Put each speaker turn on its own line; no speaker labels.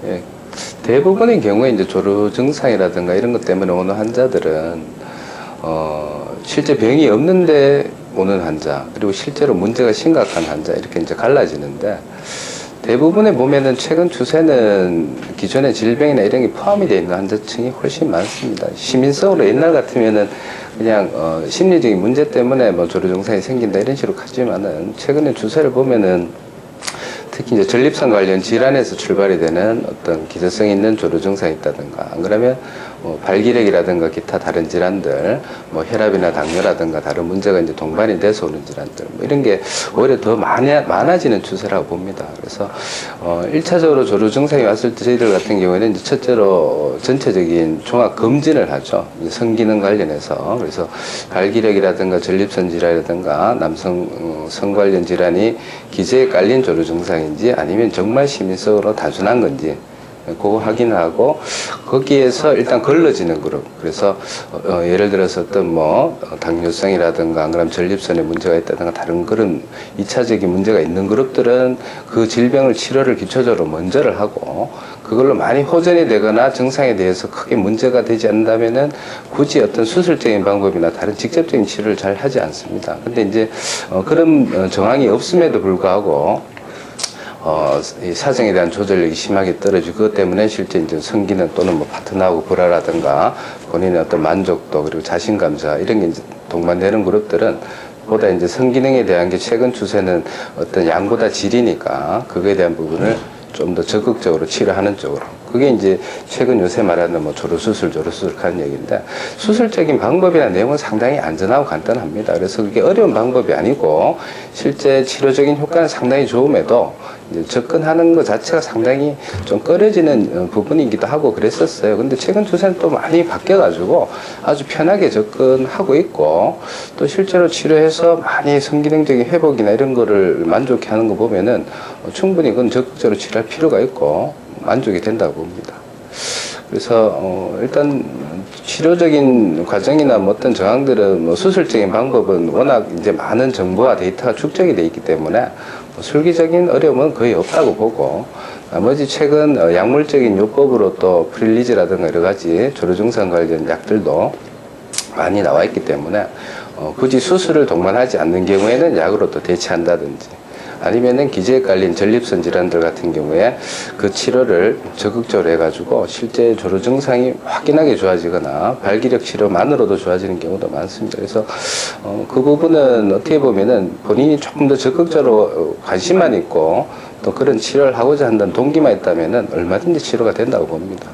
예, 대부분의 경우에 이제 조루 증상이라든가 이런 것 때문에 오는 환자들은 실제 병이 없는데 오는 환자, 그리고 실제로 문제가 심각한 환자 이렇게 이제 갈라지는데, 대부분에 보면은 최근 추세는 기존의 질병이나 이런 게 포함이 되어 있는 환자층이 훨씬 많습니다. 시민성으로 옛날 같으면은 그냥 심리적인 문제 때문에 뭐 조루 증상이 생긴다 이런 식으로 갔지만은, 최근에 추세를 보면은 특히 이제 전립선 관련 질환에서 출발이 되는 어떤 기저성 있는 조루 증상이 있다든가, 안 그러면 발기력이라든가 기타 다른 질환들, 뭐 혈압이나 당뇨라든가 다른 문제가 이제 동반이 돼서 오는 질환들, 뭐 이런 게 오히려 더 많아지는 추세라고 봅니다. 그래서 1차적으로 조루 증상이 왔을 때 저희들 같은 경우에는 이제 첫째로 전체적인 종합 검진을 하죠. 성기능 관련해서. 그래서 발기력이라든가 전립선 질환이라든가 남성 성 관련 질환이 기저에 깔린 조루 증상인지 아니면 정말 시민성으로 단순한 건지 그거 확인하고, 거기에서 일단 걸러지는 그룹, 그래서 예를 들어서 어떤 뭐 당뇨성이라든가 안 그러면 전립선에 문제가 있다든가 다른 그런 2차적인 문제가 있는 그룹들은 그 질병을 치료를 기초적으로 먼저를 하고, 그걸로 많이 호전이 되거나 증상에 대해서 크게 문제가 되지 않는다면은 굳이 어떤 수술적인 방법이나 다른 직접적인 치료를 잘 하지 않습니다. 근데 이제 그런 정황이 없음에도 불구하고 이 사정에 대한 조절력이 심하게 떨어지고, 그것 때문에 실제 이제 성기능 또는 뭐 파트너하고 불화라든가 본인의 어떤 만족도 그리고 자신감 저하 이런 게 이제 동반되는 그룹들은 보다 이제 성기능에 대한 게 최근 추세는 어떤 양보다 질이니까 그거에 대한 부분을 좀 더 적극적으로 치료하는 쪽으로, 그게 이제 최근 요새 말하는 뭐 조루수술 하는 얘기인데, 수술적인 방법이나 내용은 상당히 안전하고 간단합니다. 그래서 그게 어려운 방법이 아니고 실제 치료적인 효과는 상당히 좋음에도 이제 접근하는 것 자체가 상당히 좀 꺼려지는 부분이기도 하고 그랬었어요. 근데 최근 추세는 또 많이 바뀌어가지고 아주 편하게 접근하고 있고, 또 실제로 치료해서 많이 성기능적인 회복이나 이런 거를 만족해 하는 거 보면은 충분히 그건 적극적으로 치료할 필요가 있고 만족이 된다고 봅니다. 그래서 일단 치료적인 과정이나 뭐 어떤 정황들은 뭐 수술적인 방법은 워낙 이제 많은 정보와 데이터가 축적이 돼 있기 때문에 뭐 술기적인 어려움은 거의 없다고 보고, 나머지 최근 약물적인 요법으로 또 프릴리즈라든가 여러 가지 조루 증상 관련 약들도 많이 나와 있기 때문에 굳이 수술을 동반하지 않는 경우에는 약으로 또 대체한다든지, 아니면은 기저에 깔린 전립선 질환들 같은 경우에 그 치료를 적극적으로 해가지고 실제 조루 증상이 확연하게 좋아지거나 발기력 치료만으로도 좋아지는 경우도 많습니다. 그래서 그 부분은 어떻게 보면은 본인이 조금 더 적극적으로 관심만 있고 또 그런 치료를 하고자 한다는 동기만 있다면은 얼마든지 치료가 된다고 봅니다.